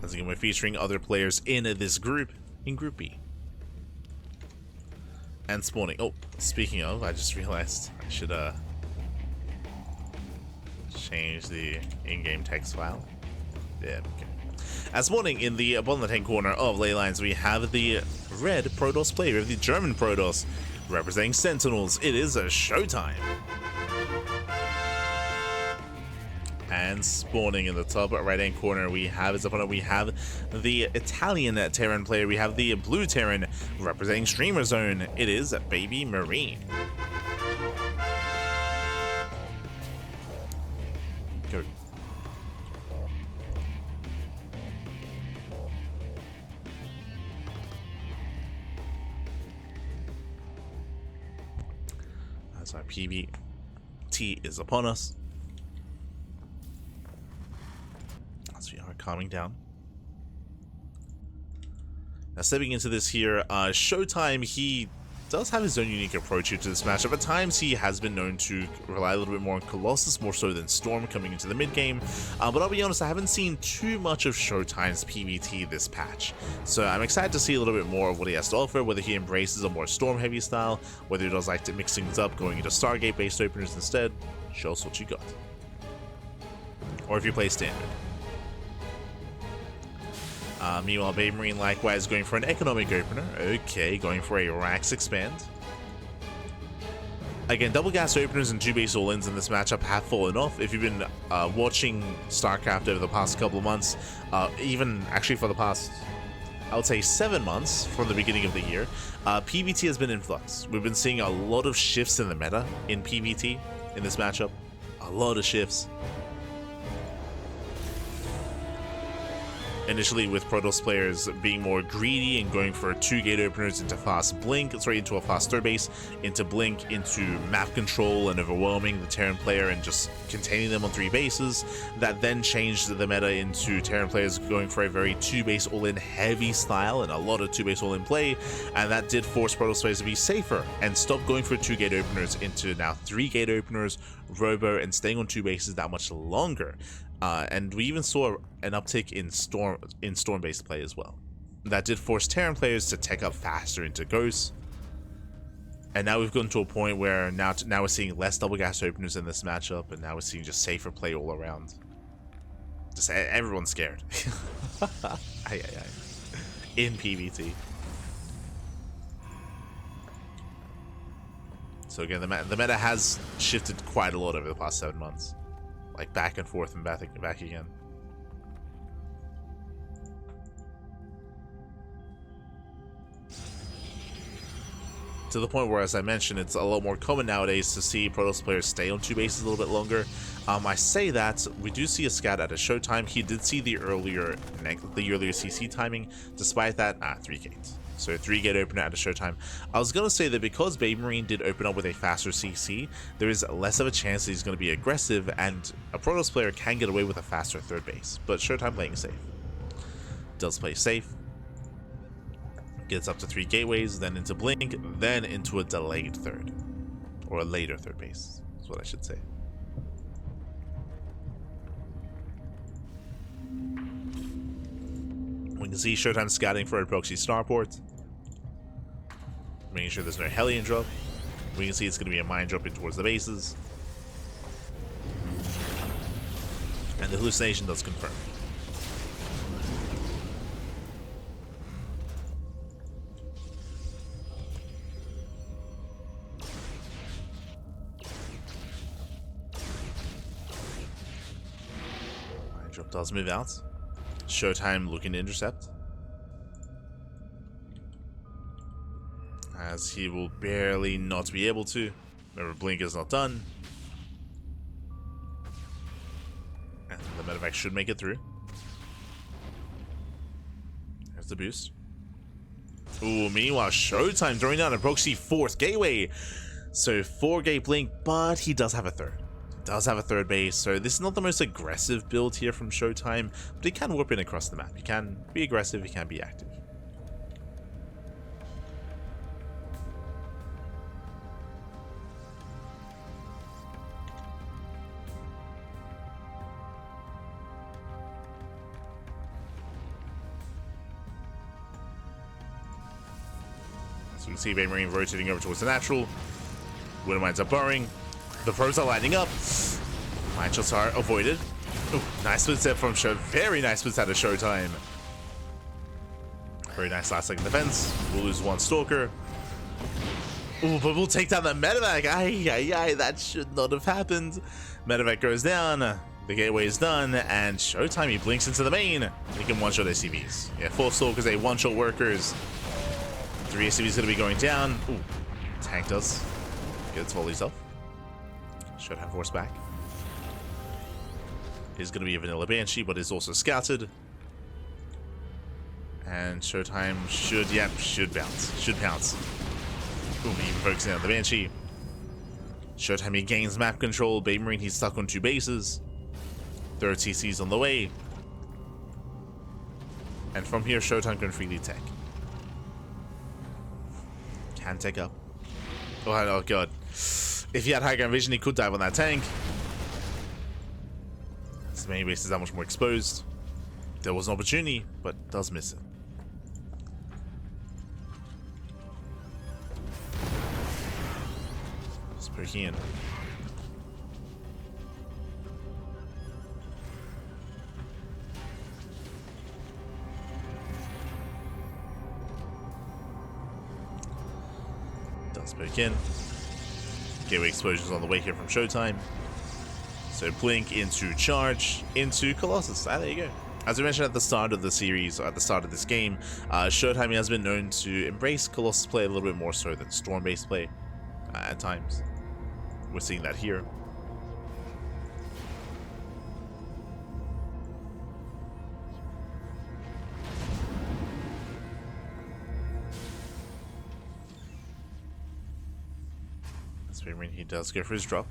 As again, we're featuring other players in this group, in Group B. And spawning. Oh, speaking of, I just realized I should change the in-game text file. Yeah, okay. As spawning in the bottom left-hand corner of ley lines, we have the red Protoss player, the German Protoss, representing Sentinels. It is a ShoWTimE. And spawning in the top right-hand corner, we have his opponent. We have the Italian Terran player. We have the blue Terran representing Streamer Zone. It is BabyMarine. Go. That's our PvT is upon us. As we are calming down. Now stepping into this here, ShoWTimE, he does have his own unique approach here to this matchup. At times he has been known to rely a little bit more on Colossus, more so than Storm coming into the mid game. But I'll be honest, I haven't seen too much of ShoWTimE's PvT this patch. So I'm excited to see a little bit more of what he has to offer, whether he embraces a more Storm heavy style, whether he does like to mix things up, going into Stargate based openers instead. Show us what you got. Or if you play standard. Meanwhile, BabyMarine likewise going for an economic opener. Okay, going for a Rax expand. Again, double gas openers and 2 base all-ins in this matchup have fallen off. If you've been watching StarCraft over the past couple of months, even actually for the past, I would say 7 months from the beginning of the year, PvT has been in flux. We've been seeing a lot of shifts in the meta in PvT in this matchup. A lot of shifts. Initially with Protoss players being more greedy and going for 2 gate openers into fast blink, into a fast third base, into blink, into map control and overwhelming the Terran player and just containing them on 3 bases. That then changed the meta into Terran players going for a very 2 base all-in heavy style and a lot of 2 base all-in play, and that did force Protoss players to be safer and stop going for 2 gate openers into now 3 gate openers, robo, and staying on 2 bases that much longer. And we even saw an uptick in storm-based play as well. That did force Terran players to tech up faster into Ghosts. And now we've gotten to a point where now we're seeing less double gas openers in this matchup, and now we're seeing just safer play all around. Just everyone's scared. In PvT. So again, the meta has shifted quite a lot over the past 7 months. Like back and forth and back again. To the point where, as I mentioned, it's a lot more common nowadays to see Protoss players stay on 2 bases a little bit longer. I say that we do see a scout at a ShoWTimE. He did see the earlier CC timing. Despite that, 3 gates. So 3 gate opener at a ShoWTimE. I was going to say that because BabyMarine did open up with a faster CC, there is less of a chance that he's going to be aggressive, and a Protoss player can get away with a faster third base. But ShoWTimE playing safe. Does play safe. Gets up to 3 gateways, then into blink, then into a delayed third. Or a later third base, is what I should say. We can see ShoWTimE scouting for a proxy starport. Making sure there's no Hellion drop. We can see it's going to be a mine drop in towards the bases. And the hallucination does confirm. Mine drop does move out. ShoWTimE looking to intercept. As he will barely not be able to. Remember, blink is not done. And the medevac should make it through. There's the boost. Ooh, meanwhile, ShoWTimE throwing down a proxy 4th gateway. So 4 gate blink, but he does have a third. Does have a third base, so this is not the most aggressive build here from ShoWTimE, but he can warp in across the map. He can be aggressive, he can be active. So we can see BabyMarine rotating over towards the natural. Widow Mines are burrowing. The probes are lining up. Mine shots are avoided. Ooh, nice split set from Show. Very nice split set of ShoWTimE. Very nice last second defense. We'll lose one Stalker. Ooh, but we'll take down the medevac. Ay, that should not have happened. Medevac goes down. The gateway is done, and ShoWTimE, he blinks into the main. He can one-shot SCVs. Yeah, 4 Stalkers, they one-shot workers. 3 SCVs gonna be going down. Ooh, tank does get its volleys off. ShoWTimE force back. Is gonna be a vanilla Banshee, but is also scouted. And ShoWTimE should bounce. Should pounce. Ooh, even focusing on the Banshee. ShoWTimE, he gains map control. BabyMarine, he's stuck on 2 bases. There are TCs on the way. And from here, ShoWTimE can freely tech. Can tech up. Oh god. If he had high ground vision, he could dive on that tank. His main base is that much more exposed. There was an opportunity, but does miss it. Just poking in. Does poke in. Gateway explosions on the way here from ShoWTimE. So blink into charge into Colossus. Ah, there you go. As we mentioned at the start of the series, or at the start of this game, ShoWTimE has been known to embrace Colossus play a little bit more so than Storm-based play at times. We're seeing that here. BabyMarine, he does go for his drop.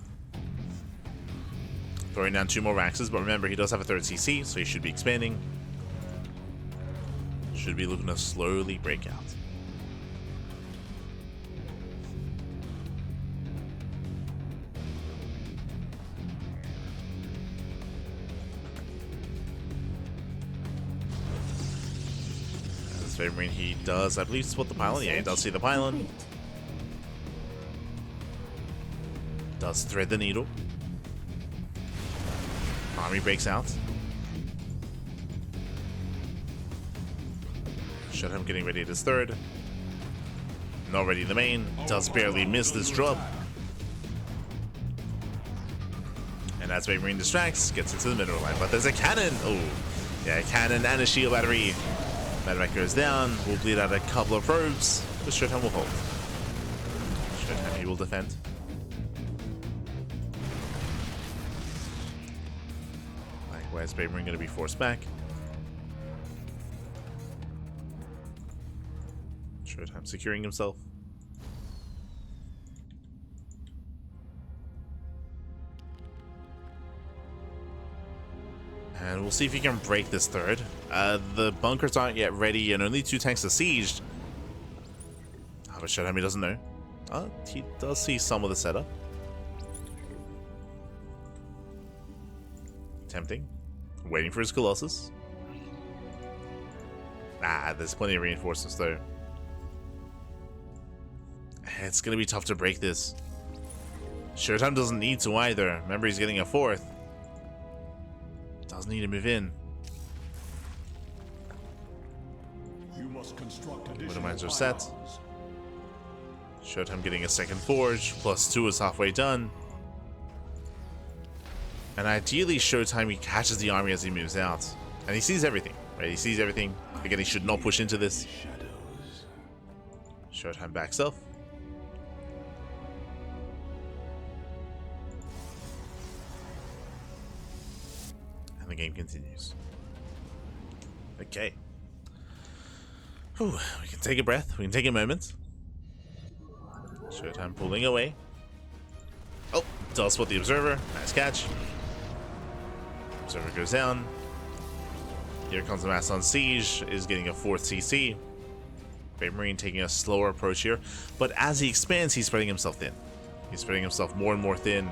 Throwing down 2 more Raxes, but remember, he does have a 3rd CC, so he should be expanding. Should be looking to slowly break out. As BabyMarine, he does, I believe, spot the pylon. Yeah, he does see the pylon. Does thread the needle. Army breaks out. ShoWTimE getting ready at his 3rd. Not ready in the main. Does barely miss this drop. And as BabyMarine distracts, gets into the middle line. But there's a cannon! Oh, yeah, a cannon and a shield battery. Medevac goes down. We'll bleed out a couple of probes. But ShoWTimE will hold. ShoWTimE, he will defend. Likewise, BabyMarine going to be forced back. ShoWTimE securing himself. And we'll see if he can break this 3rd. The bunkers aren't yet ready, and only 2 tanks are sieged. Oh, but ShoWTimE doesn't know. He does see some of the setup. Tempting. Waiting for his Colossus. There's plenty of reinforcements though. It's gonna be tough to break this. ShoWTimE doesn't need to either. Remember, he's getting a 4th. Doesn't need to move in. Widow Mines are set. ShoWTimE getting a 2nd forge. +2 is halfway done. And ideally, ShoWTimE, he catches the army as he moves out. And he sees everything, right? He sees everything. Again, he should not push into this. ShoWTimE backs up. And the game continues. Okay. Whew, we can take a breath. We can take a moment. ShoWTimE pulling away. Oh, does spot the Observer. Nice catch. Observer goes down. Here comes the Mastodon Siege, is getting a 4th CC. BabyMarine taking a slower approach here, but as he expands, he's spreading himself thin. He's spreading himself more and more thin.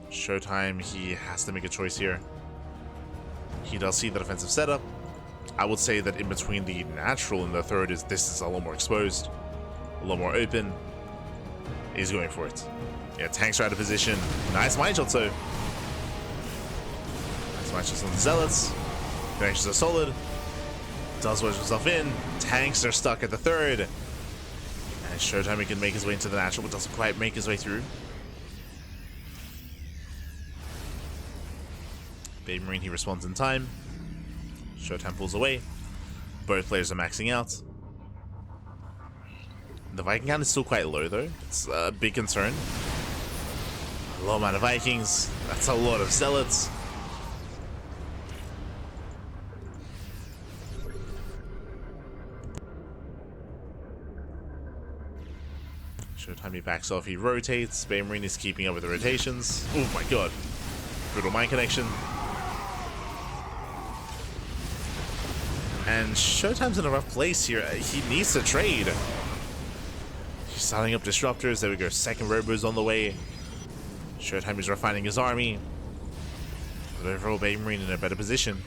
ShoWTimE, he has to make a choice here. He does see the defensive setup. I would say that in between the natural and the third this is a lot more exposed, a lot more open. He's going for it. Yeah, tanks are out of position. Nice mine shot, so. Nice mine shots on the zealots. Connections are solid. Does wedge himself in. Tanks are stuck at the third. And ShoWTimE can make his way into the natural, but doesn't quite make his way through. BabyMarine, he responds in time. ShoWTimE pulls away. Both players are maxing out. The Viking count is still quite low though. It's a big concern. A low amount of Vikings. That's a lot of zealots. ShoWTimE backs off, he rotates. BabyMarine is keeping up with the rotations. Oh my god. Brutal mine connection. And ShoWTimE's in a rough place here. He needs to trade. He's starting up disruptors. There we go. Second robo's on the way. ShoWTimE is refining his army. But overall, BabyMarine in a better position.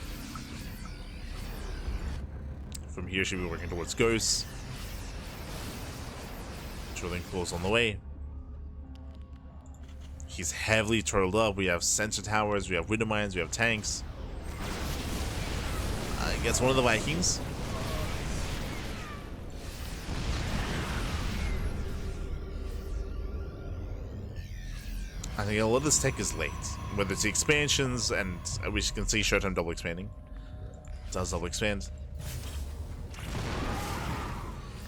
From here, should be working towards ghosts. Drilling claws on the way. He's heavily turtled up. We have sensor towers. We have window mines. We have tanks. Gets one of the Vikings. I think a lot of this tech is late. Whether it's the expansions, and we can see ShoWTimE double expanding. Does double expand.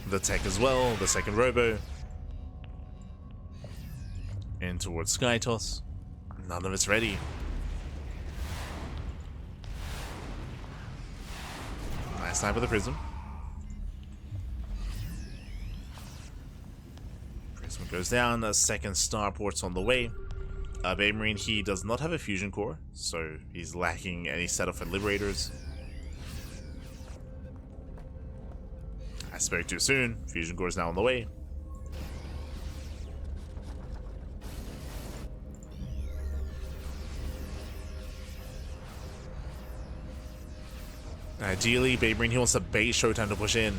The tech as well, the second robo. In towards Skytoss. None of it's ready. Nice time for the Prism. Prism goes down. A second starport's on the way. BabyMarine, he does not have a fusion core, so he's lacking any setup for liberators. I spoke too soon. Fusion core is now on the way. Ideally, BabyMarine, he wants to bait ShoWTimE to push in.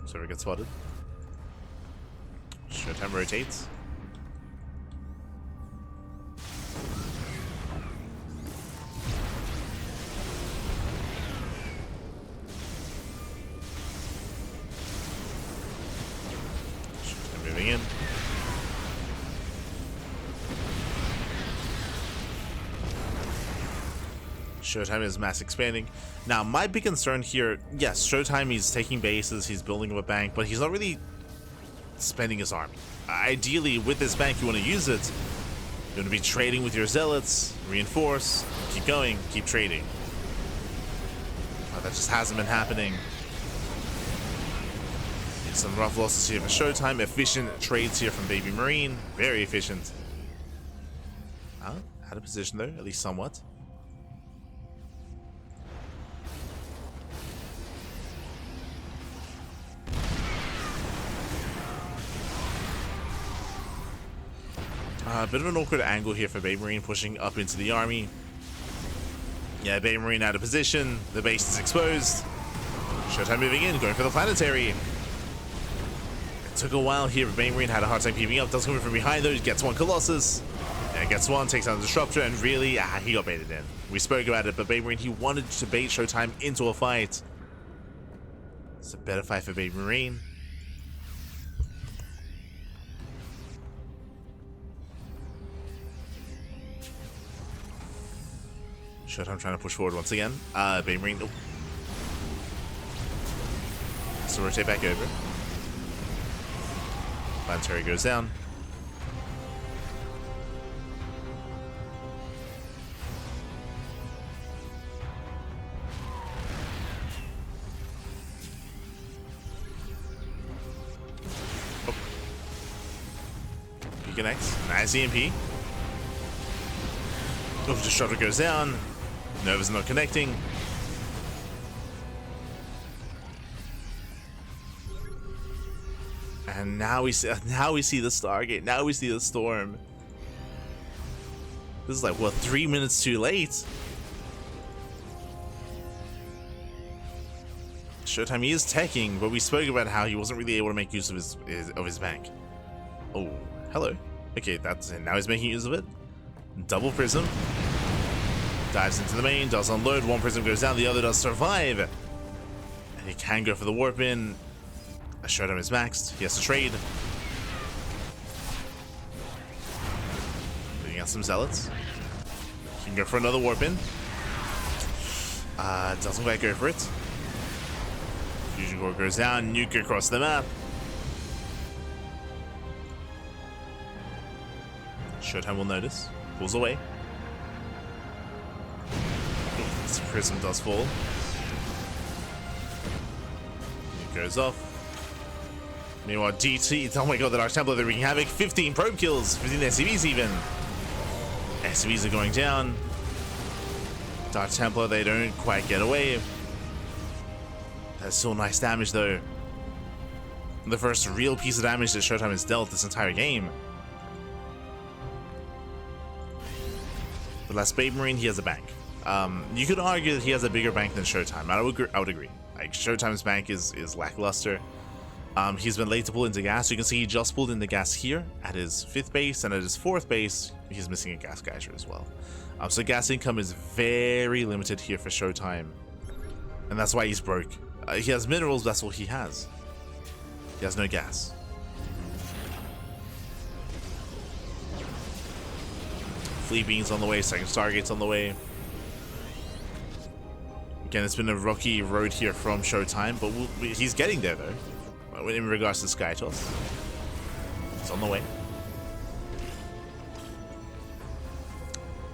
So we get spotted. ShoWTimE rotates. ShoWTimE moving in. ShoWTimE is mass expanding. Now, my big concern here, yes, ShoWTimE is taking bases, he's building up a bank, but he's not really spending his army. Ideally, with this bank, you want to use it. You want to be trading with your zealots, reinforce, keep going, keep trading. That just hasn't been happening. Some rough losses here for ShoWTimE. Efficient trades here from BabyMarine. Very efficient. Out of position though, at least somewhat. A bit of an awkward angle here for BabyMarine, pushing up into the army. Yeah, BabyMarine out of position. The base is exposed. ShoWTimE moving in, going for the planetary. It took a while here, but BabyMarine had a hard time keeping up. Does come in from behind though. Gets one Colossus. Yeah, gets one, takes down the disruptor, and really, he got baited in. We spoke about it, but BabyMarine, he wanted to bait ShoWTimE into a fight. It's a better fight for BabyMarine. ShoWTimE trying to push forward once again. BabyMarine. Oh. So rotate back over. Planetary goes down. Oh. He connects. Nice EMP. Oh, Disruptor goes down. Nova's not connecting. And now we see the Stargate. Now we see the storm. This is like, what, 3 minutes too late? ShoWTimE, he is teching, but we spoke about how he wasn't really able to make use of his bank. Oh, hello. Okay, that's it. Now he's making use of it. Double prism. Dives into the main, does unload. One prism goes down, the other does survive. And he can go for the warp in. ShoWTimE is maxed. He has to trade. Leading out some zealots. He can go for another warp in. Doesn't quite go for it. Fusion core goes down, nuke across the map. ShoWTimE will notice. Pulls away. This prism does fall. It goes off. Meanwhile, DT, oh my god, the Dark Templar, they're wreaking havoc. 15 probe kills, 15 SCVs even. SCVs are going down. Dark Templar, they don't quite get away. That's still nice damage though. The first real piece of damage that ShoWTimE has dealt this entire game. But last BabyMarine, he has a bank. You could argue that he has a bigger bank than ShoWTimE. I would agree. Like, ShoWTimE's bank is lackluster. He's been late to pull into gas. You can see he just pulled into gas here at his 5th base, and at his 4th base, he's missing a gas geyser as well. So gas income is very limited here for ShoWTimE, and that's why he's broke. He has minerals, that's all he has. He has no gas. Fleet Beans on the way, second Stargate's on the way. Again, it's been a rocky road here from ShoWTimE, but he's getting there though. In regards to Sky Toss, it's on the way.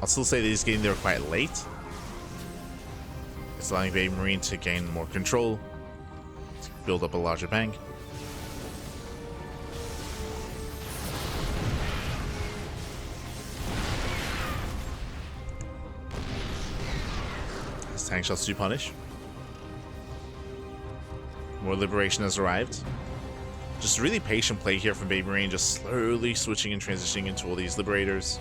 I'll still say that he's getting there quite late. It's allowing BabyMarine to gain more control, to build up a larger bank. His tank shots do punish. More liberation has arrived. Just really patient play here from BabyMarine, just slowly switching and transitioning into all these liberators.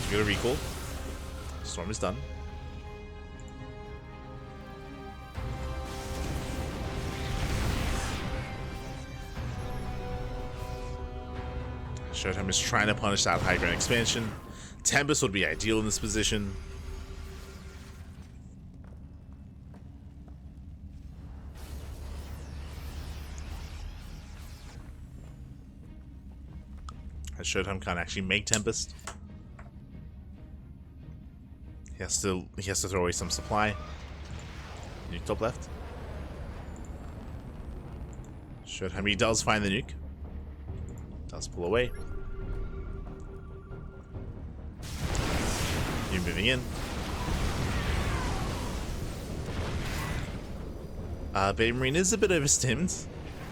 Get a recall. Storm is done. ShoWTimE is trying to punish that high ground expansion. Tempest would be ideal in this position. ShoWTimE can't actually make Tempest. He has to throw away some supply. Nuke top left. ShoWTimE, he does find the nuke. Does pull away. You're moving in. BabyMarine is a bit overstimmed.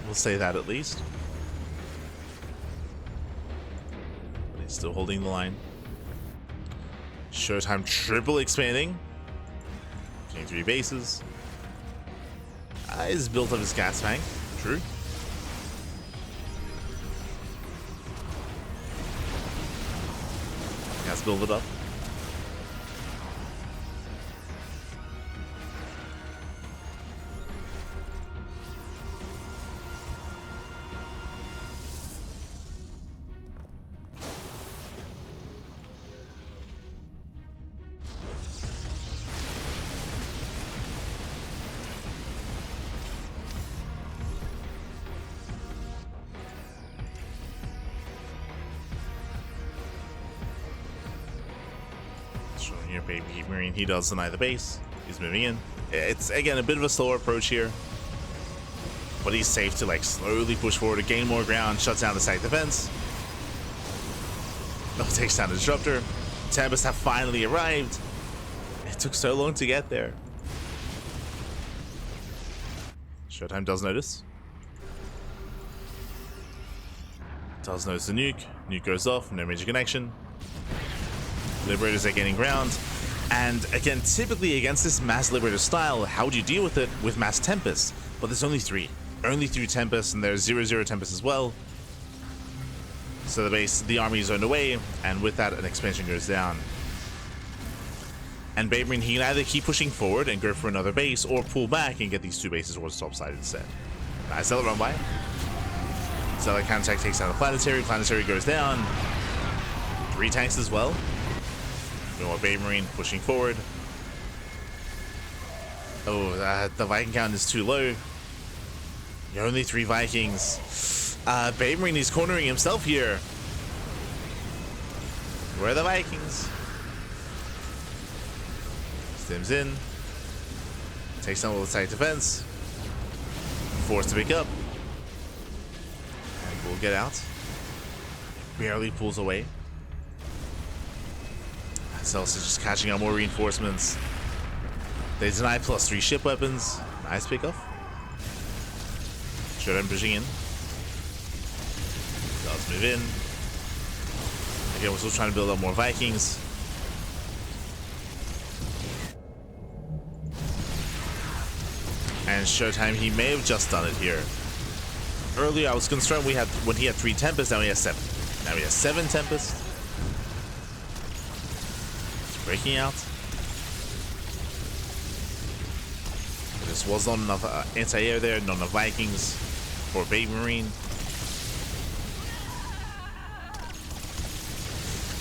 We'll say that at least. Still holding the line. ShoWTimE triple expanding. Getting 3 bases. He's built up his gas tank. True. Gas build it up. Showing here BabyMarine, he does deny the base. He's moving in. It's again a bit of a slower approach here, but he's safe to like slowly push forward to gain more ground, shuts down the site defense. Oh, takes down the disruptor. Tempest have finally arrived. It took so long to get there. ShoWTimE does notice. Does notice the nuke. Nuke goes off, no major connection. Liberators are gaining ground. And again, typically against this Mass Liberator style, how would you deal with it? With Mass Tempest. But there's only 3. Only 3 Tempests, and there's 0/0 Tempest as well. So the army is zoned away, and with that, an expansion goes down. And BabyMarine, he can either keep pushing forward and go for another base, or pull back and get these 2 bases towards the top side instead. Nice Zealot run by. Zealot counterattack takes out the Planetary. Planetary goes down. 3 tanks as well. Meanwhile, BabyMarine pushing forward. Oh, the Viking count is too low. Only 3 Vikings. BabyMarine is cornering himself here. Where are the Vikings? Stims in. Takes down with attack defense. Forced to pick up. And we'll get out. Barely pulls away. Celso just catching up more reinforcements. They deny +3 ship weapons. Nice pickoff. ShoWTimE pushing in. Does move in. Again, we're still trying to build up more Vikings. And ShoWTimE, he may have just done it here. Earlier, I was concerned when he had 3 Tempests, now he has 7. Now he has 7 Tempests. It's breaking out. There just was not enough anti-air there, not enough Vikings for BabyMarine.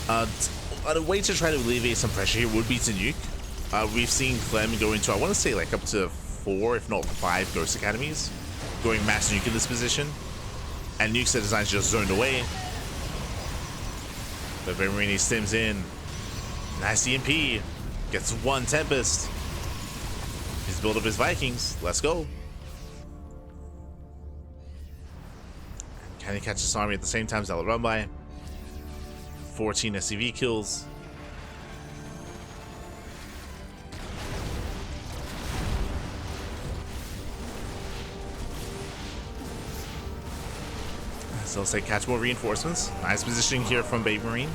A way to try to alleviate some pressure here would be to nuke. We've seen Clem go into, I want to say, like up to 4, if not 5 Ghost Academies, going mass nuke in this position. And nukes are designed just zoned away. But BabyMarine stims in. Nice EMP. Gets 1 Tempest. He's built up his Vikings. Let's go. Can he catch this army at the same time? Zealot run by. 14 SCV kills. So let's say catch more reinforcements. Nice positioning here from BabyMarine.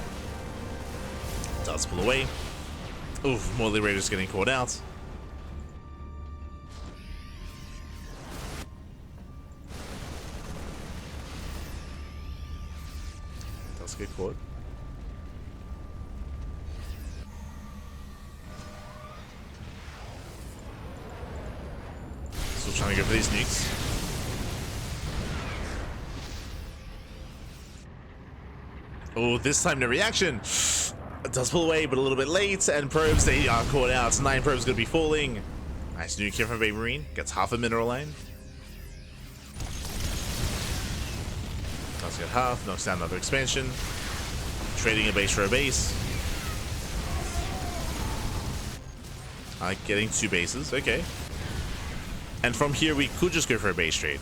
Does pull away. Oof, more Liberators getting caught out. Does get caught. Still trying to go for these nukes. Oh, this time no reaction. It does pull away, but a little bit late. And probes, they are caught out. 9 probes going to be falling. Nice nuke here from BabyMarine. Gets half a mineral line. Does get half. Knocks down another expansion. Trading a base for a base. Getting 2 bases. Okay. And from here, we could just go for a base trade.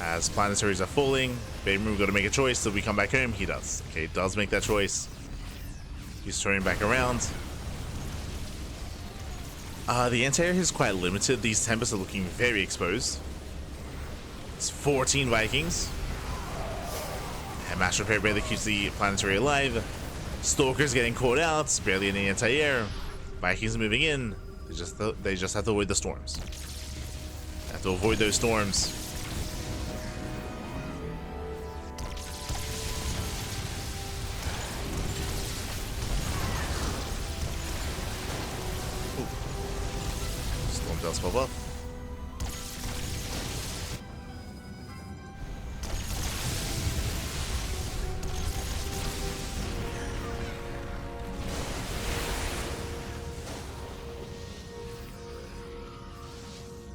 As planetaries are falling, BabyMarine got to make a choice. Do we come back home? He does. Okay, does make that choice. He's turning back around. The anti-air is quite limited. These Tempests are looking very exposed. It's 14 Vikings. And Master Repair barely keeps the planetary alive. Stalker's getting caught out. Barely any anti-air. Vikings moving in. They just have to avoid the storms. Have to avoid those storms. Does pop up.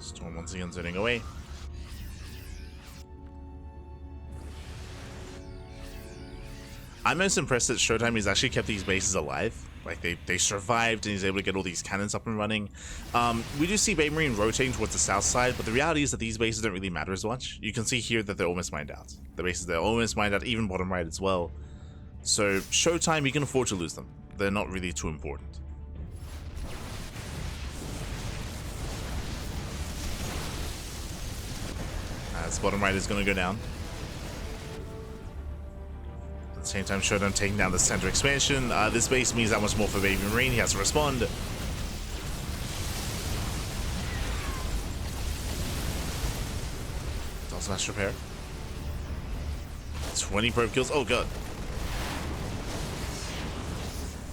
Storm once again turning away. I'm most impressed that ShoWTimE has actually kept these bases alive. Like, they survived, and he's able to get all these cannons up and running. We do see BabyMarine rotating towards the south side, but the reality is that these bases don't really matter as much. You can see here that they're almost mined out. The bases, they're almost mined out, even bottom right as well. So, ShoWTimE, you can afford to lose them. They're not really too important. As bottom right is going to go down. Same time, ShoWTimE taking down the center expansion. This base means that much more for BabyMarine. He has to respond. Does smash repair. 20 probe kills. Oh god.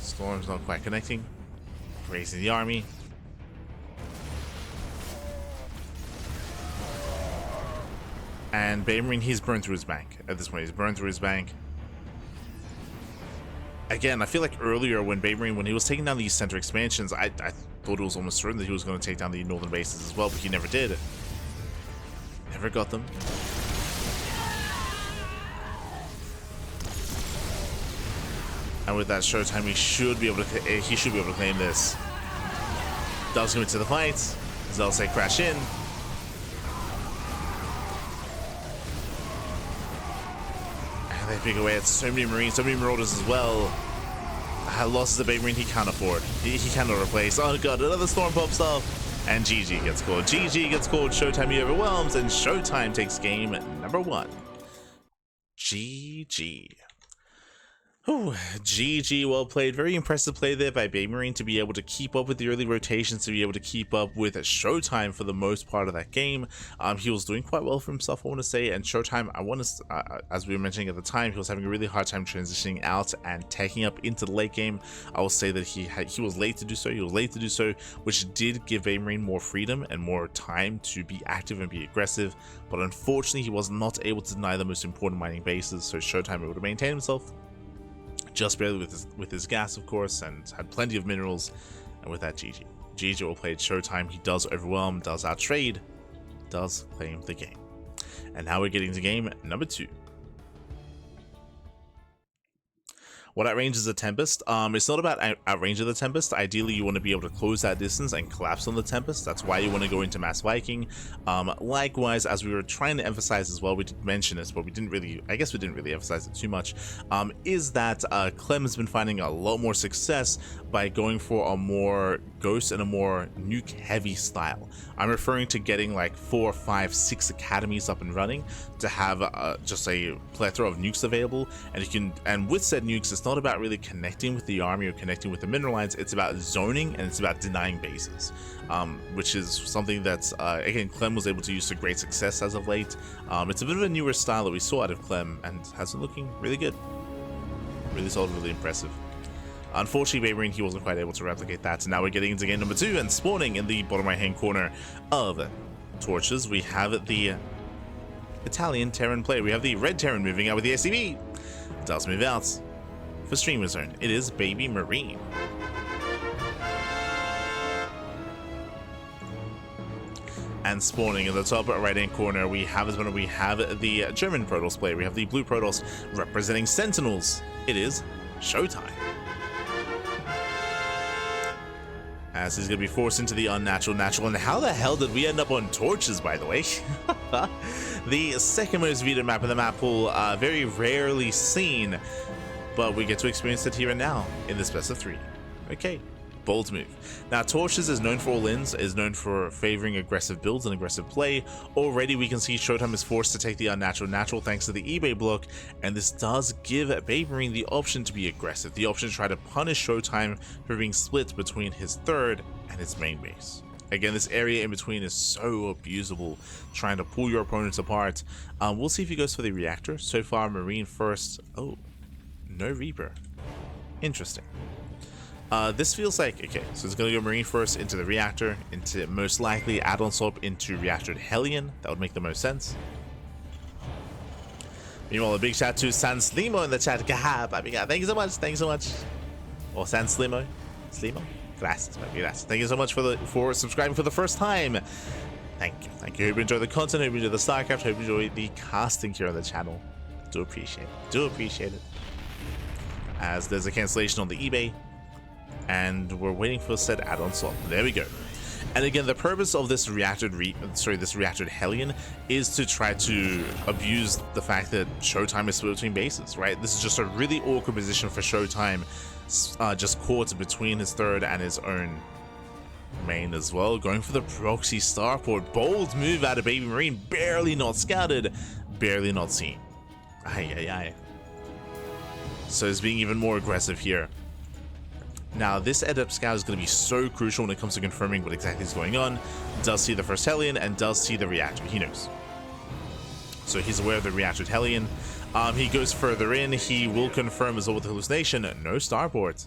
Storm's not quite connecting. Raising the army. And BabyMarine, he's burned through his bank. At this point, he's burned through his bank. Again, I feel like earlier when BabyMarine, when he was taking down these center expansions, I thought it was almost certain that he was going to take down the northern bases as well, but he never did. Never got them. And with that ShoWTimE, he should be able to claim this. Does go into the fight. They'll say crash in. They pick away at so many Marines, so many Marauders as well. Losses of BabyMarine he can't afford. He cannot replace. Oh god, another storm pops up. And GG gets called. GG gets called. ShoWTimE overwhelms, and ShoWTimE takes game number 1. GG. Ooh, GG, well played. Very impressive play there by BabyMarine to be able to keep up with the early rotations, to be able to keep up with ShoWTimE for the most part of that game. He was doing quite well for himself, I want to say, and ShoWTimE, as we were mentioning at the time, he was having a really hard time transitioning out and taking up into the late game. I will say that he was late to do so. Which did give BabyMarine more freedom and more time to be active and be aggressive, but unfortunately he was not able to deny the most important mining bases, so ShoWTimE able to maintain himself just barely with his gas, of course, and had plenty of minerals. And with that, GG. GG well played. ShoWTimE, he does overwhelm, does outtrade, does claim the game. And now we're getting to game number 2. What outranges the Tempest? It's not about outranging the Tempest. Ideally, you want to be able to close that distance and collapse on the Tempest. That's why you want to go into Mass Viking. Likewise, as we were trying to emphasize as well, we did mention this, but we didn't really emphasize it too much, is that Clem has been finding a lot more success by going for a more ghost and a more nuke heavy style. I'm referring to getting like 4, 5, 6 academies up and running to have just a plethora of nukes available, and with said nukes, it's not about really connecting with the army or connecting with the mineral lines. It's about zoning, and it's about denying bases, which is something that again Clem was able to use to great success as of late. It's a bit of a newer style that we saw out of Clem, and has been looking really good, really solid, really impressive. Unfortunately, BabyMarine, he wasn't quite able to replicate that. So now we're getting into game number 2, and spawning in the bottom right hand corner of torches, we have the Italian Terran player. We have the red Terran moving out with the SCV. Does move out for Streamer Zone. It is BabyMarine. And spawning in the top right hand corner, we have the German Protoss player. We have the blue Protoss representing Sentinels. It is ShoWTimE. As he's going to be forced into the unnatural natural. And how the hell did we end up on torches, by the way? The second most viewed map in the map pool, very rarely seen, but we get to experience it here and now in this best of 3. Okay, bold move. Now, torches is known for all-ins, is known for favoring aggressive builds and aggressive play. Already we can see ShoWTimE is forced to take the unnatural natural thanks to the eBay block, and this does give BabyMarine the option to be aggressive, the option to try to punish ShoWTimE for being split between his third and his main base. Again, this area in between is so abusable, trying to pull your opponents apart. We'll see if he goes for the reactor. So far, Marine first. Oh, no Reaper. Interesting. This feels like, okay, so it's going to go Marine first into the reactor, into most likely add-on swap into Reactor Hellion. That would make the most sense. Meanwhile, a big shout to San Slimo in the chat. Thank you so much. Thank you so much. Or San Slimo. Slimo? Gracias. Thank you so much for subscribing for the first time. Thank you. Thank you. Hope you enjoy the content. Hope you enjoy the StarCraft. Hope you enjoy the casting here on the channel. Do appreciate it. Do appreciate it. As there's a cancellation on the eBay, and we're waiting for said add-on swap. There we go. And again, the purpose of this Reactor Hellion is to try to abuse the fact that ShoWTimE is split between bases, right? This is just a really awkward position for ShoWTimE, just caught between his third and his own main as well. Going for the proxy starport. Bold move out of BabyMarine. Barely not scouted, barely not seen. Aye, aye, aye. So he's being even more aggressive here. Now, this Adept Scout is going to be so crucial when it comes to confirming what exactly is going on. Does see the first Hellion and does see the reactor. He knows. So he's aware of the reactor Hellion. He goes further in. He will confirm as well with the hallucination. No starport.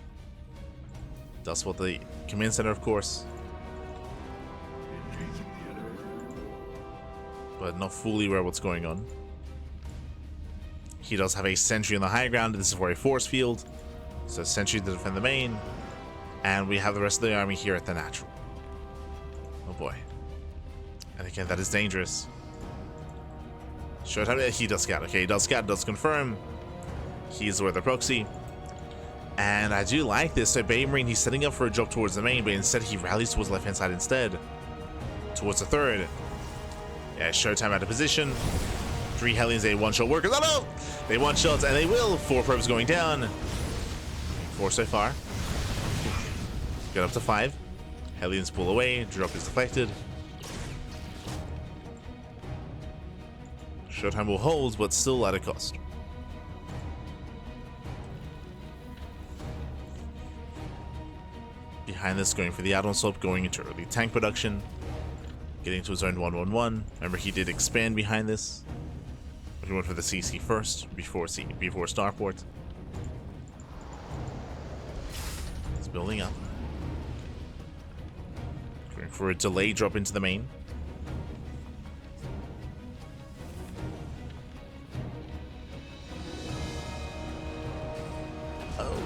Does spot the command center, of course. But not fully aware of what's going on. He does have a sentry on the high ground. This is for a force field. So sentry to defend the main. And we have the rest of the army here at the natural. Oh boy. And again, that is dangerous. ShoWTimE, he does scout. Okay, he does scout, does confirm. He's with the proxy. And I do like this. So BabyMarine, he's setting up for a drop towards the main, but instead he rallies towards the left-hand side instead. Towards the third. Yeah, ShoWTimE out of position. 3 Hellions, they one-shot workers. Oh no! They one-shots, and they will. 4 probes going down. 4 so far. Got up to 5. Hellions pull away. Drop is deflected. ShoWTimE will hold, but still at a cost. Behind this, going for the add-on slope, going into early tank production. Getting to zone 111. Remember, he did expand behind this. He went for the CC first, before starport. It's building up. Going for a delay drop into the main.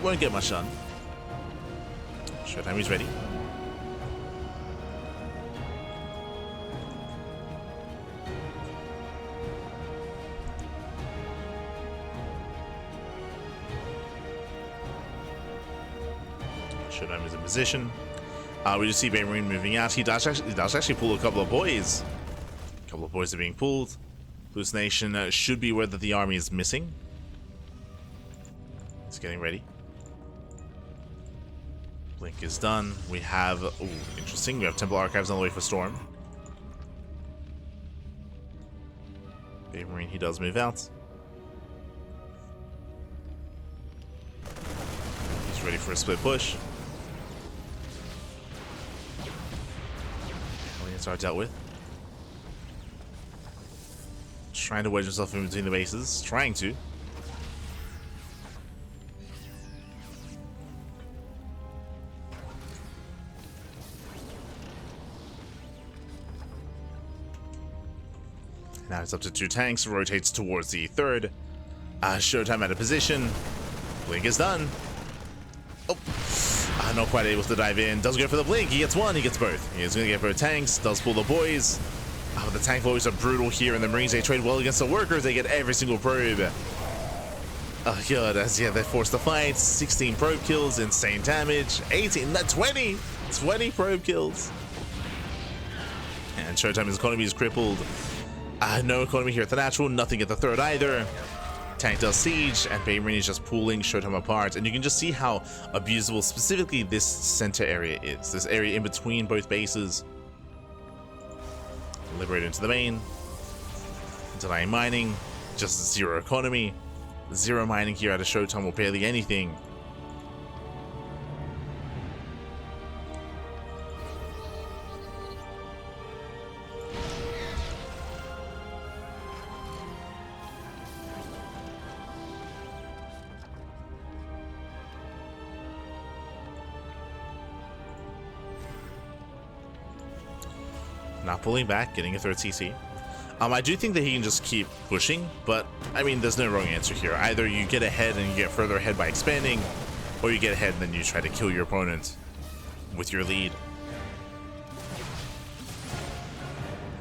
Won't get much done. ShoWTimE is ready. ShoWTimE is in position. We just see BabyMarine moving out. He does actually pull a couple of boys. A couple of boys are being pulled. Hallucination should be where the army is missing. It's getting ready. Blink is done. We have, ooh, interesting. We have Temple Archives on the way for Storm. BabyMarine, he does move out. He's ready for a split push. Aliens are dealt with. Trying to wedge himself in between the bases. Trying to. Now it's up to 2 tanks, rotates towards the third. ShoWTimE out of position. Blink is done. Oh, not quite able to dive in. Does go for the blink. He gets one, he gets both. He's going to get both tanks. Does pull the boys. The tank boys are brutal here, and the Marines, they trade well against the workers. They get every single probe. Oh god, they're forced to fight. 16 probe kills, insane damage. 18, 20 probe kills. And ShoWTime's economy is crippled. No economy here at the natural, nothing at the third either. Tank does siege, and BabyMarine is just pulling ShoWTimE apart. And you can just see how abusable specifically this center area is. This area in between both bases. Liberate into the main. Denying mining. Just 0 economy. 0 mining here out of ShoWTimE or barely anything. Not pulling back, getting a 3rd CC. I do think that he can just keep pushing, but I mean, there's no wrong answer here. Either you get ahead and you get further ahead by expanding, or you get ahead and then you try to kill your opponent with your lead.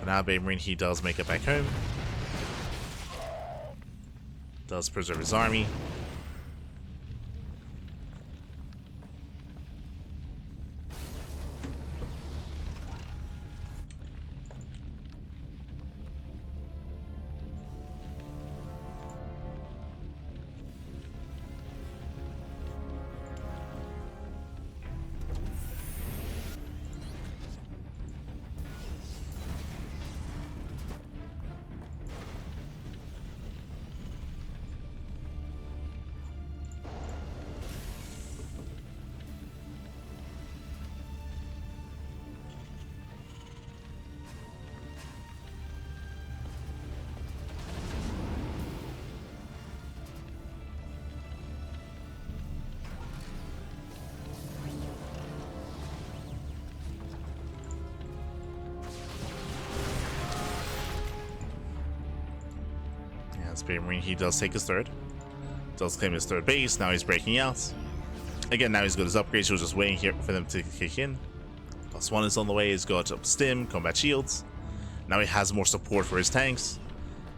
But now BabyMarine, he does make it back home. Does preserve his army. As BabyMarine, he does take his third. Does claim his third base. Now he's breaking out. Again, now he's got his upgrades. He was just waiting here for them to kick in. +1 is on the way. He's got up stim, combat shields. Now he has more support for his tanks.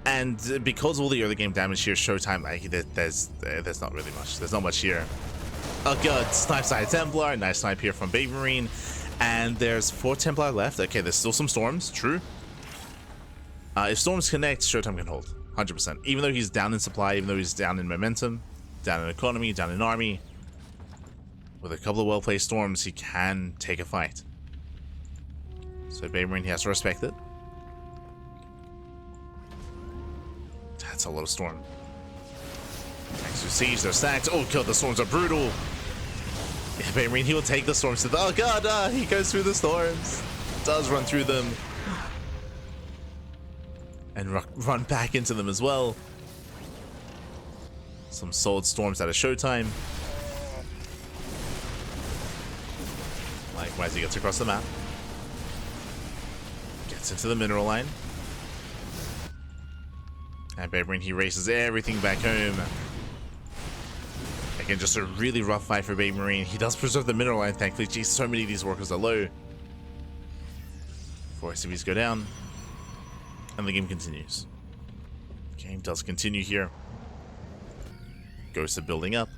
And because of all the early game damage here, ShoWTimE, like, there's not really much. There's not much here. Oh god, snipes High Templar. Nice snipe here from BabyMarine. And there's 4 Templar left. Okay, there's still some storms. True. If storms connect, ShoWTimE can hold. 100%. Even though he's down in supply, even though he's down in momentum, down in economy, down in army, with a couple of well-placed storms, he can take a fight. So BabyMarine, he has to respect it. That's a lot of storm. Thanks to siege, they're stacked. Oh god, the storms are brutal. Yeah, BabyMarine, he will take the storms to the... Oh god, he goes through the storms. Does run through them. And run back into them as well. Some solid storms out of ShoWTimE. Likewise, he gets across the map. Gets into the mineral line. And BabyMarine, he races everything back home. Again, just a really rough fight for BabyMarine. He does preserve the mineral line, thankfully. Geez, so many of these workers are low. 4 SCVs go down. And the game continues. Game does continue here. Ghosts are building up.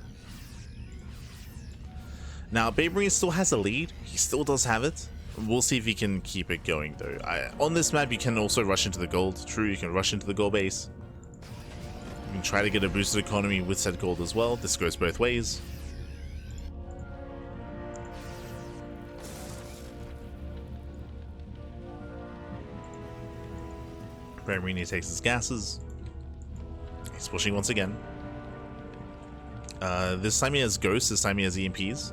Now, BabyMarine still has a lead. He still does have it. We'll see if he can keep it going, though. On this map, you can also rush into the gold. True, you can rush into the gold base. You can try to get a boosted economy with said gold as well. This goes both ways. BabyMarine takes his gases. He's pushing once again. This time he has ghosts, this time he has EMPs.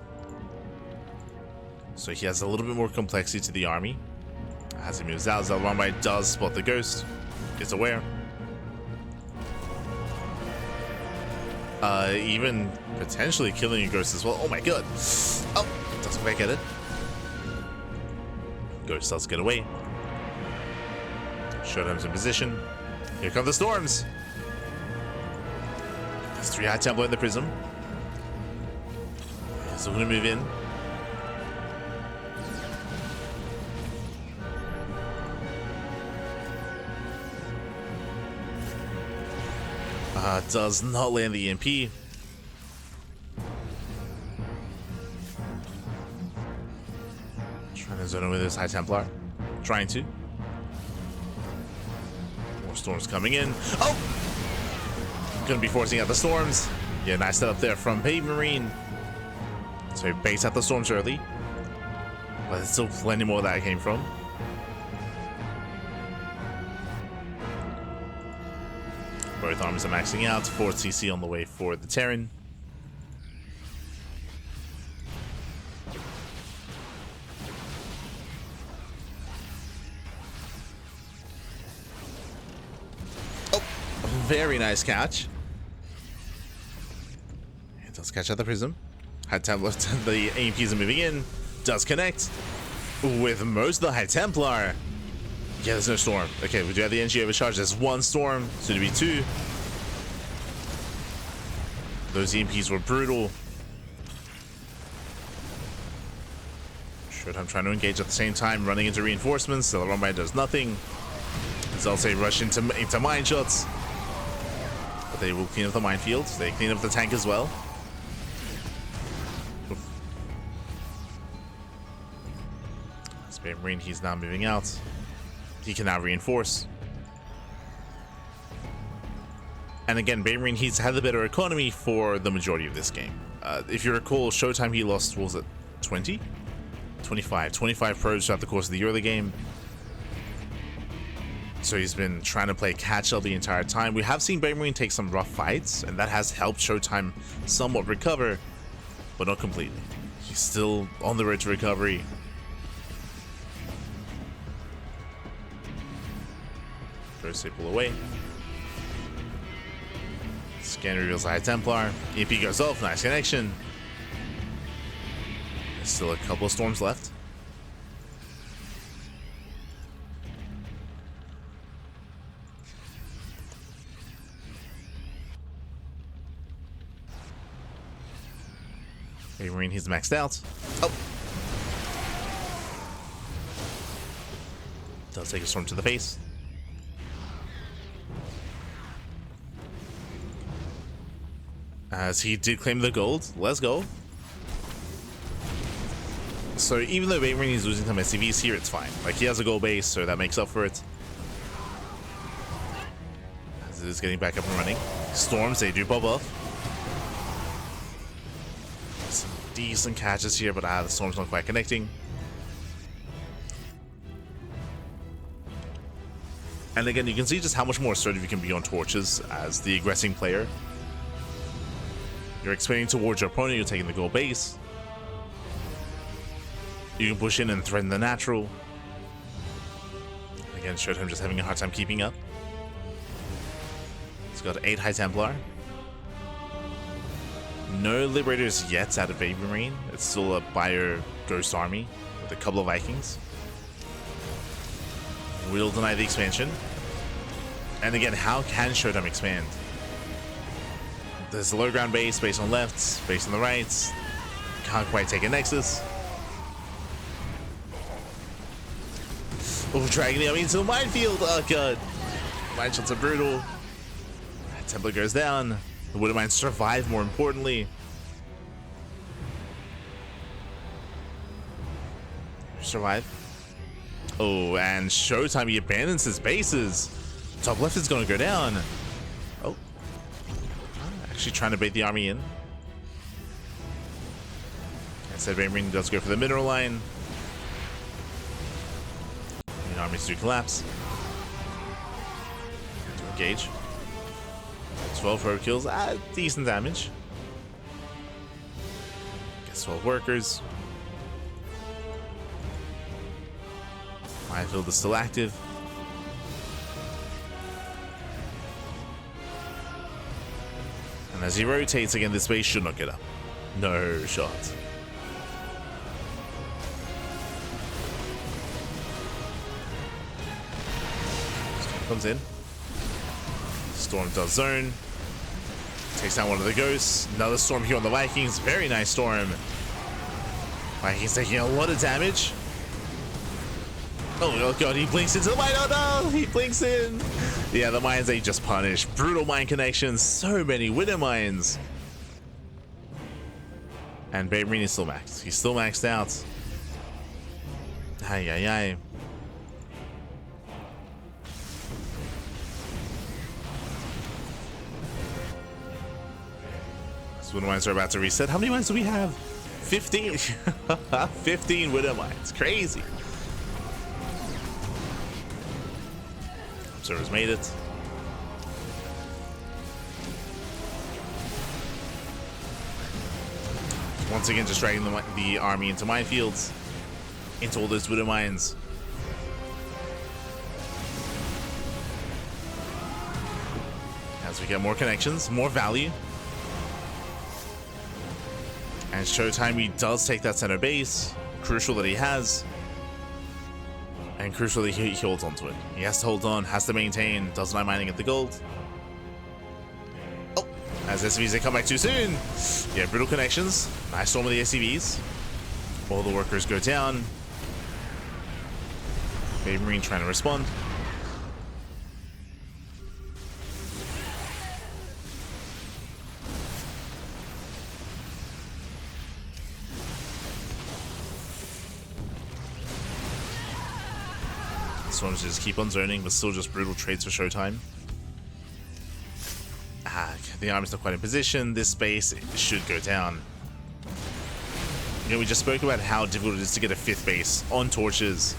So he has a little bit more complexity to the army. As he moves out, Zalromai does spot the ghost. Is aware. Even potentially killing a ghost as well. Oh my god. Oh, doesn't quite get it. Ghost does get away. ShoWTimE's in position. Here come the storms. There's 3 High Templar in the prism. He's still going to move in. Does not land the EMP. Trying to zone in with his High Templar. Trying to. More storms coming in. Oh! Gonna be forcing out the storms. Yeah, nice setup there from BabyMarine. So he baits out the storms early. But there's still plenty more that came from. Both armies are maxing out. 4 CC on the way for the Terran. Oh, very nice catch. It does catch out the prism. High Templar, the AMPs are moving in. Does connect with most of the High Templar. Yeah, there's no storm. Okay, we do have the NG overcharge. There's 1 storm, soon to be 2. Those EMPs were brutal. ShoWTimE trying to engage at the same time, running into reinforcements. Zalromai does nothing. Zalse rush into mine shots. But they will clean up the minefields. They clean up the tank as well. BabyMarine, he's now moving out. He can now reinforce. And again, BabyMarine, he's had the better economy for the majority of this game. If you recall, ShoWTimE, he lost, what was it, 20? 25 probes throughout the course of the early game. So he's been trying to play catch-up the entire time. We have seen BabyMarine take some rough fights, and that has helped ShoWTimE somewhat recover, but not completely. He's still on the road to recovery. First they pull away. Scan reveals the High Templar. EP goes off. Nice connection. There's still a couple of storms left. BabyMarine, he's maxed out. Oh! Does take a storm to the face. As he did claim the gold. Let's go. So even though BabyMarine is losing some SCVs here, it's fine. Like, he has a gold base, so that makes up for it. As it is getting back up and running. Storms, they do pop off. Some decent catches here, but the storm's not quite connecting. And again, you can see just how much more assertive you can be on torches as the aggressing player. You're expanding towards your opponent, you're taking the gold base. You can push in and threaten the natural. Again, ShoWTimE just having a hard time keeping up. He's got 8 High Templar. No Liberators yet out of BabyMarine. It's still a Bio Ghost army with a couple of Vikings. Will deny the expansion. And again, how can ShoWTimE expand? There's the low ground base, base on left, base on the right. Can't quite take a Nexus. Oh, dragging the army into the minefield. Oh god. Mine shots are brutal. Templar goes down. The Widowmines survive, more importantly. Survive. Oh, and ShoWTimE, he abandons his bases. Top left is going to go down. Oh. Actually trying to bait the army in. Instead, BabyMarine does go for the mineral line. The armies do collapse. To engage. 12 road kills. Decent damage. Gets 12 workers. Minefield is still active. And as he rotates again, this base should not get up. No shot. Storm comes in. Storm does zone. Takes down one of the ghosts. Another storm here on the Vikings. Very nice storm. Vikings taking a lot of damage. Oh god, he blinks into the mine. Oh no, he blinks in. Yeah, the mines they just punish. Brutal mine connections. So many Widow mines. And BabyMarine is still maxed. He's still maxed out. Ay, ay, ay. So Widow mines are about to reset. How many mines do we have? 15. 15 Widow mines. Crazy. Observers made it. Once again, just dragging the army into minefields, into all those Widow mines. As we get more connections, more value. And ShoWTimE, he does take that center base. Crucial that he has. And crucially, he holds on to it. He has to hold on, has to maintain, doesn't mind mining at the gold. Oh, as SCVs, they come back too soon. Yeah, brutal connections. Nice storm of the SCVs. All the workers go down. BabyMarine trying to respond. Storms just keep on zoning, but still just brutal trades for ShoWTimE. The army's not quite in position. This base should go down. You know, we just spoke about how difficult it is to get a 5th base on torches,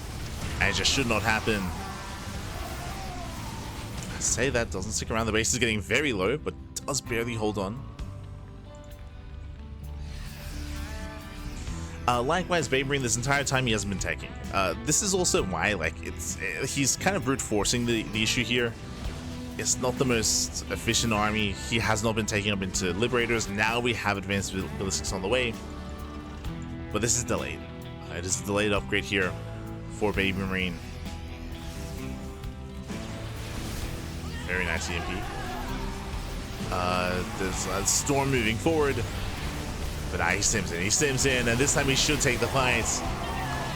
and it just should not happen. I say that doesn't stick around. The base is getting very low, but does barely hold on. Likewise, BabyMarine, this entire time he hasn't been taking. This is also why, like, he's kind of brute forcing the issue here. It's not the most efficient army. He has not been taking up into Liberators. Now we have advanced ballistics on the way, but this is delayed. It is a delayed upgrade here for BabyMarine. Very nice EMP. There's a storm moving forward. But now he sims in. He sims in, and this time he should take the fight.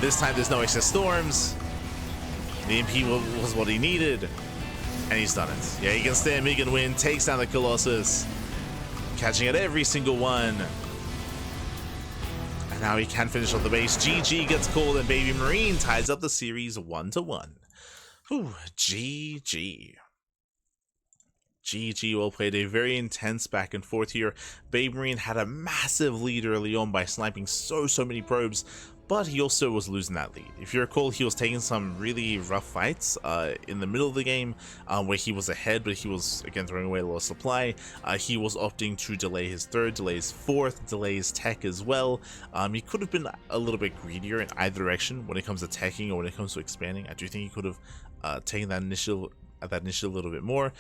This time there's no excess storms. The MP was what he needed. And he's done it. Yeah, he can stand, he can win, takes down the Colossus. Catching at every single one. And now he can finish off the base. GG gets called, and BabyMarine ties up the series 1-1. Whew, GG. GG well played. A very intense back and forth here. BabyMarine had a massive lead early on by sniping so many probes, but he also was losing that lead. If you recall, he was taking some really rough fights in the middle of the game where he was ahead, but he was, again, throwing away a lot of supply. He was opting to delay his third, delay his fourth, delay his tech as well. He could have been a little bit greedier in either direction when it comes to teching or when it comes to expanding. I do think he could have taken that initial a little bit more,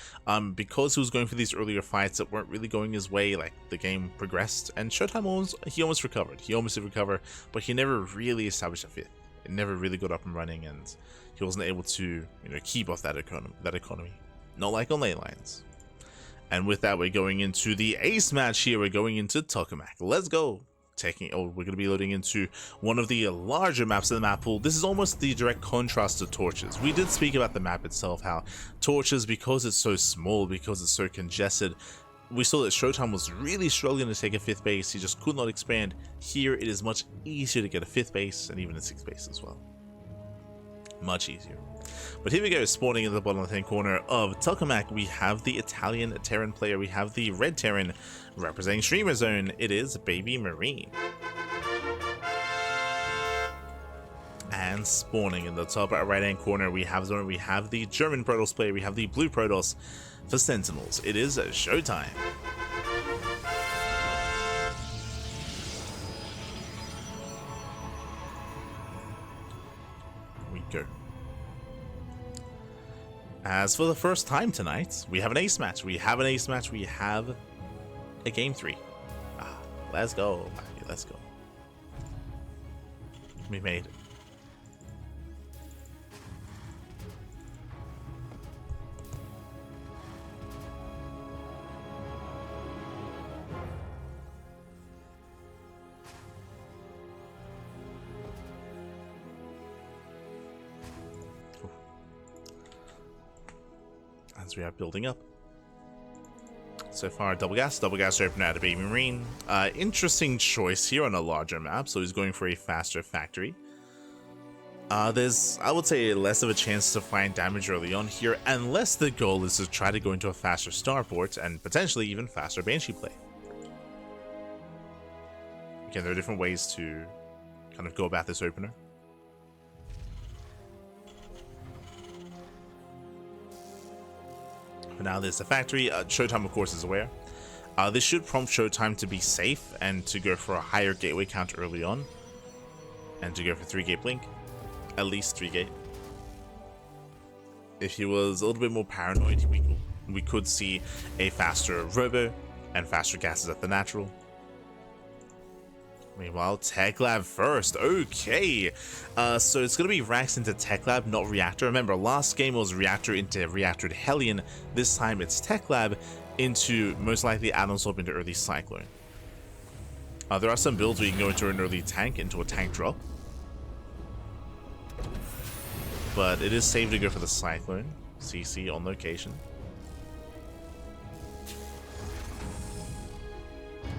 because he was going for these earlier fights that weren't really going his way. Like, the game progressed, and ShoWTimE almost recovered. He almost did recover, but he never really established a fifth. It never really got up and running, and he wasn't able to, keep up that economy. Not like on lane lines. And with that, we're going into the ace match here. We're going into Tokamak. Let's go. We're going to be loading into one of the larger maps in the map pool. This is almost the direct contrast to Torches. We did speak about the map itself, how Torches, because it's so small, because it's so congested, we saw that ShoWTimE was really struggling to take a fifth base. He just could not expand. Here, it is much easier to get a fifth base and even a sixth base as well. Much easier. But here we go, spawning in the bottom left-hand corner of Tokamak, we have the Italian Terran player, we have the red Terran representing Streamer Zone. It is BabyMarine. And spawning in the top right-hand corner, we have the German Protoss player, we have the blue Protoss for Sentinels. It is ShoWTimE. We go. As for the first time tonight, we have an ace match. We have a game 3. Let's go, baby, let's go. We made it. As we are building up. So far, double gas opener out of BabyMarine. Interesting choice here on a larger map, so he's going for a faster factory. There's, I would say, less of a chance to find damage early on here, unless the goal is to try to go into a faster starport and potentially even faster Banshee play. Again, there are different ways to kind of go about this opener. For now, there's the factory. ShoWTimE, of course, is aware. This should prompt ShoWTimE to be safe and to go for a higher gateway count early on. And to go for 3-gate blink. At least 3-gate. If he was a little bit more paranoid, we could see a faster robo and faster gases at the natural. Meanwhile, Tech Lab first. Okay. So it's going to be Rax into Tech Lab, not Reactor. Remember, last game was Reactor into Reactor to Hellion. This time it's Tech Lab into, most likely, Atom Swap into early Cyclone. There are some builds where you can go into an early tank, into a tank drop. But it is safe to go for the Cyclone. CC on location.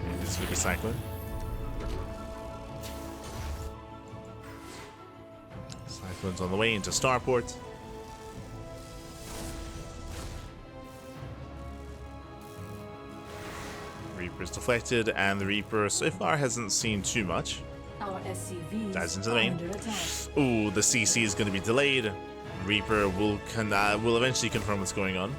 And this will be Cyclone. Cyclone's on the way into Starport. Reaper's deflected, and the Reaper so far hasn't seen too much. Dives into the main. Ooh, the CC is going to be delayed. Reaper will eventually confirm what's going on.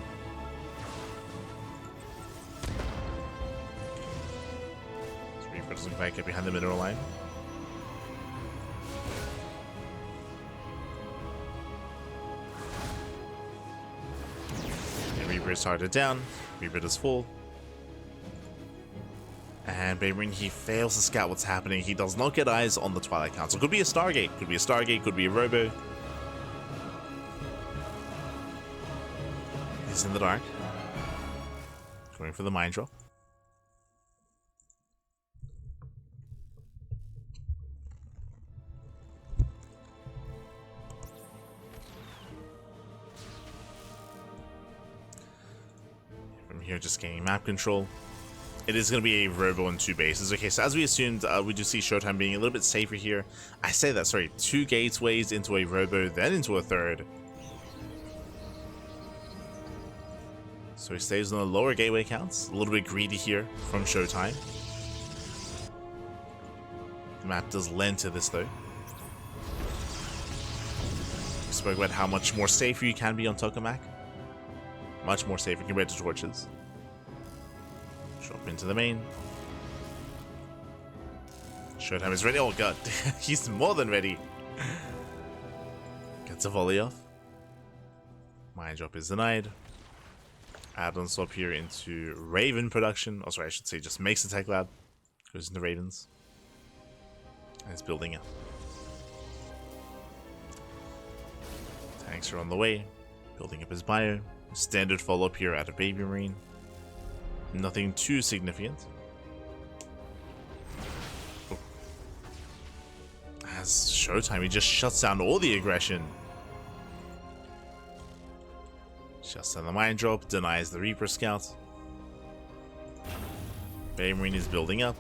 So Reaper doesn't quite get behind the mineral line. Reaper is targeted down. Reaper does fall. And BabyMarine, he fails to scout what's happening. He does not get eyes on the Twilight Council. Could be a Stargate, could be a Robo. He's in the dark. Going for the mine drop. here just gaining map control. It is going to be a robo on 2 bases. Okay, so as we assumed, we do see ShoWTimE being a little bit safer here. I say that, sorry, 2 gateways into a robo, then into a third. So he stays on the lower gateway counts. A little bit greedy here from ShoWTimE. The map does lend to this though. We spoke about how much more safer you can be on Tokamak. Much more safer compared to torches. Drop into the main. ShoWTimE is ready. Oh god, he's more than ready. Gets a volley off. Mind drop is denied. Add-on swap here into Raven production. Oh, sorry, I should say just makes the tech lab. Goes into Ravens. And it's building up. Tanks are on the way. Building up his bio. Standard follow-up here out of BabyMarine. Nothing too significant. Oh. As ShoWTimE, he just shuts down all the aggression. Shuts down the Mind Drop, denies the Reaper Scout. BabyMarine is building up.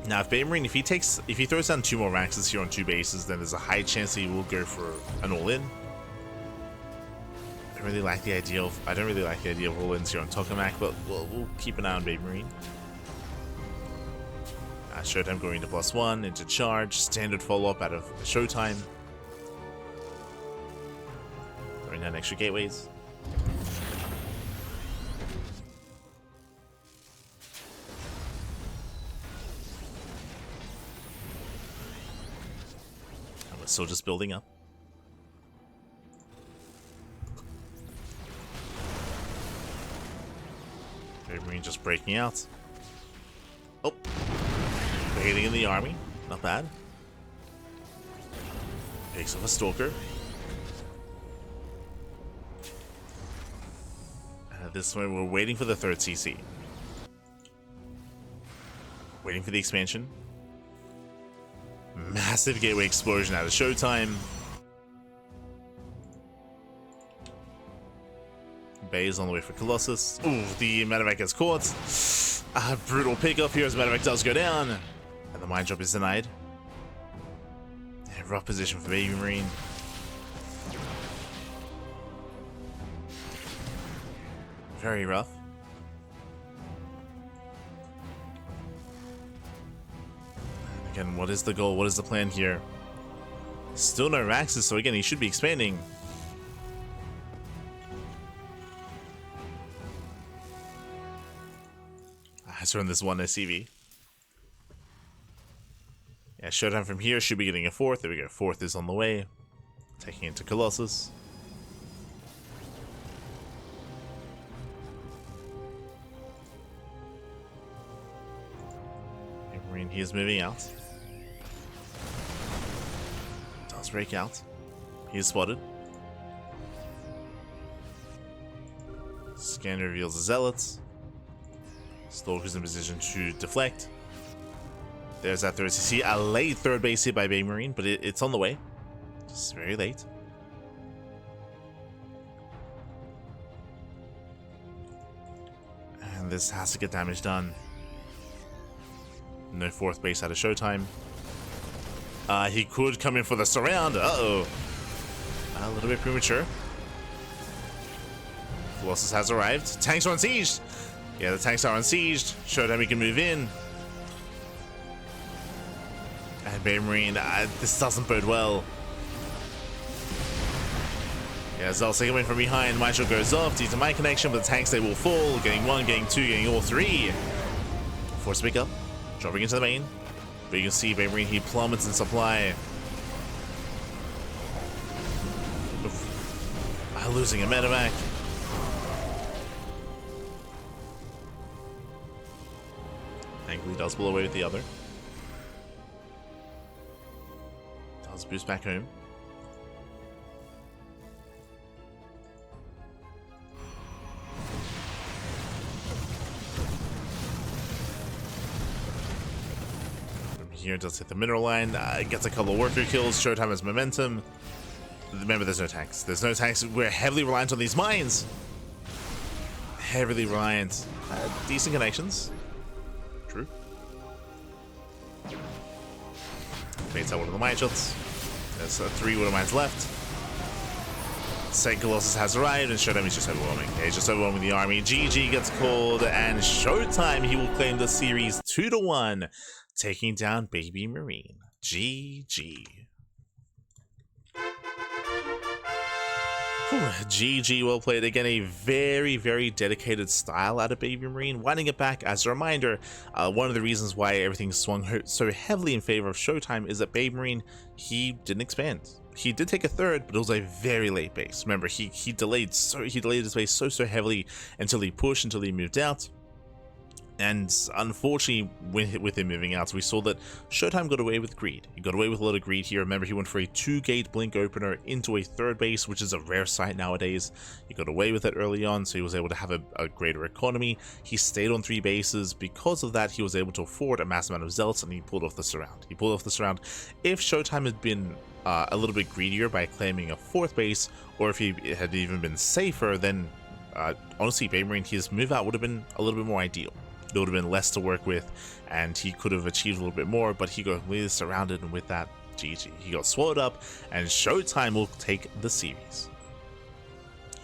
Now if BabyMarine, if he throws down 2 more Maxes here on 2 bases, then there's a high chance he will go for an all-in. I don't really like the idea of all-ins here on Tokamak, but we'll keep an eye on BabyMarine. ShoWTimE going into +1, into charge, standard follow-up out of ShoWTimE. Throwing down extra gateways. And we're still just building up. BabyMarine just breaking out. Oh, waiting in the army, not bad. Takes off a Stalker. This way, we're waiting for the 3rd CC. Waiting for the expansion. Massive gateway explosion out of ShoWTimE. Bay is on the way for Colossus. Ooh, the medevac gets caught. Brutal pickup here as medevac does go down. And the Mind Drop is denied. Rough position for BabyMarine. Very rough. Again, what is the goal? What is the plan here? Still no Raxes, so again, he should be expanding. Let's run this one SCV. Yeah, ShoWTimE from here should be getting a 4th. There we go. 4th is on the way. Taking it to Colossus. BabyMarine, he is moving out. Does break out. He is spotted. Scan reveals the Zealots. Stalker's in position to deflect. There's that 3rd CC. A late 3rd base hit by BabyMarine, but it's on the way. Just very late. And this has to get damage done. No 4th base out of ShoWTimE. He could come in for the surround. Uh-oh. A little bit premature. Colossus has arrived. Tanks are on siege. Yeah, the tanks are unsieged. ShoWTimE he can move in. And BabyMarine, this doesn't bode well. Yeah, Zell's taking in from behind. Mitchell goes off due to mind connection, but the tanks, they will fall. Getting 1, getting 2, getting all 3. Force pick up. Dropping into the main. But you can see BabyMarine, he plummets in supply. Losing a medevac. Thankfully does pull away with the other. Does boost back home. From here does hit the mineral line, gets a couple of worker kills. ShoWTimE has momentum. Remember, there's no tanks. There's no tanks. We're heavily reliant on these mines. heavily reliant. Decent connections. True. Baits out one of the mine shots. There's 3 Widow Mines left. Second Colossus has arrived, and ShoWTimE is just overwhelming. Yeah, he's just overwhelming the army. GG gets called, and ShoWTimE, he will claim the series 2-1, taking down BabyMarine. GG. GG, well played. Again, a very, very dedicated style out of BabyMarine. Winding it back, as a reminder, one of the reasons why everything swung so heavily in favor of ShoWTimE is that BabyMarine, he didn't expand. He did take a third, but it was a very late base. Remember, he delayed his base so heavily until he pushed, until he moved out. And unfortunately, with him moving out, we saw that ShoWTimE got away with greed. He got away with a lot of greed here. Remember, he went for a 2-gate blink opener into a third base, which is a rare sight nowadays. He got away with it early on, so he was able to have a greater economy. He stayed on 3 bases. Because of that, he was able to afford a massive amount of zealots, and he pulled off the surround. If ShoWTimE had been a little bit greedier by claiming a 4th base, or if he had even been safer, then honestly, BabyMarine, his move out would have been a little bit more ideal. There would have been less to work with, and he could have achieved a little bit more, but he got really surrounded, and with that, GG. He got swallowed up, and ShoWTimE will take the series.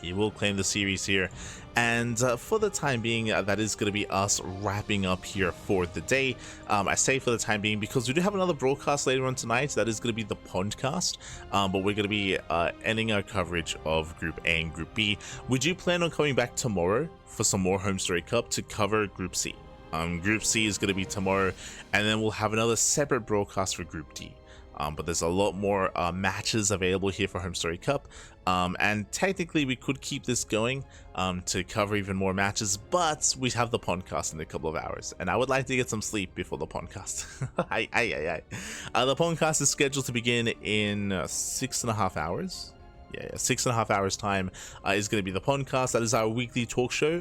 He will claim the series here, and for the time being, that is going to be us wrapping up here for the day. I say for the time being because we do have another broadcast later on tonight. That is going to be the Pondcast, but we're going to be ending our coverage of Group A and Group B. We do plan on coming back tomorrow for some more HomeStory Cup to cover Group C. Group C is going to be tomorrow, and then we'll have another separate broadcast for Group D. But there's a lot more matches available here for HomeStory Cup, and technically we could keep this going to cover even more matches, but we have the podcast in a couple of hours, and I would like to get some sleep before the podcast. The podcast is scheduled to begin in 6.5 hours. Yeah, 6.5 hours time is going to be the podcast. That is our weekly talk show.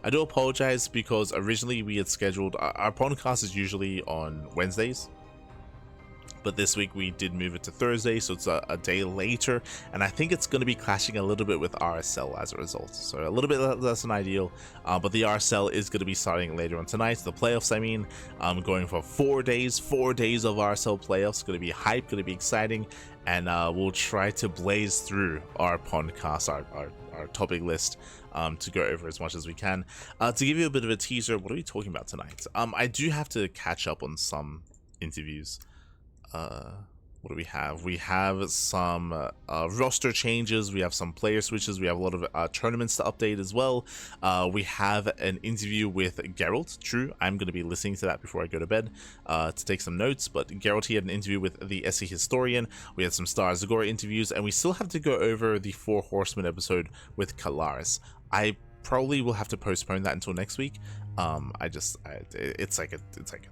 I do apologize because originally we had scheduled our podcast is usually on Wednesdays, but this week we did move it to Thursday, so it's a day later, and I think it's going to be clashing a little bit with RSL as a result, so a little bit less than ideal, but the RSL is going to be starting later on tonight, the playoffs. I mean, going for 4 days of RSL playoffs. Going to be hype, going to be exciting, and we'll try to blaze through our podcast, our topic list, to go over as much as we can. To give you a bit of a teaser, what are we talking about tonight? I do have to catch up on some interviews. What do we have? We have some roster changes, we have some player switches, we have a lot of tournaments to update as well. We have an interview with Geralt. True, I'm going to be listening to that before I go to bed to take some notes, but Geralt, he had an interview with the SE Historian. We had some Star Zagora interviews, and we still have to go over the 4 Horsemen episode with Kalaris. I probably will have to postpone that until next week. It's like a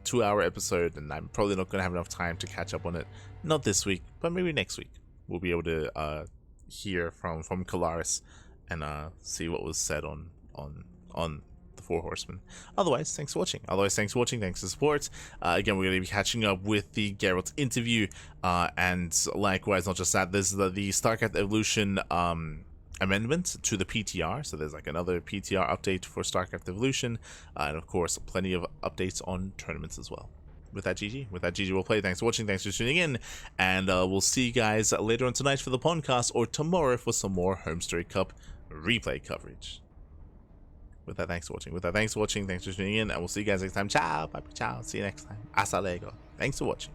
2-hour episode, and I'm probably not going to have enough time to catch up on it. Not this week, but maybe next week we'll be able to hear from Kalaris and see what was said on the 4 Horsemen. Otherwise, thanks for watching. Thanks for support. Again, we're going to be catching up with the Geralt interview, and likewise, not just that, there's the StarCraft Evolution amendment to the PTR, so there's like another PTR update for StarCraft Evolution, and of course plenty of updates on tournaments as well. With that, GG we'll play. Thanks for watching, thanks for tuning in, and we'll see you guys later on tonight for the podcast, or tomorrow for some more HomeStory Cup replay coverage. With that, thanks for watching, thanks for tuning in, and we'll see you guys next time. Ciao, bye, ciao, see you next time. Hasta luego. Thanks for watching.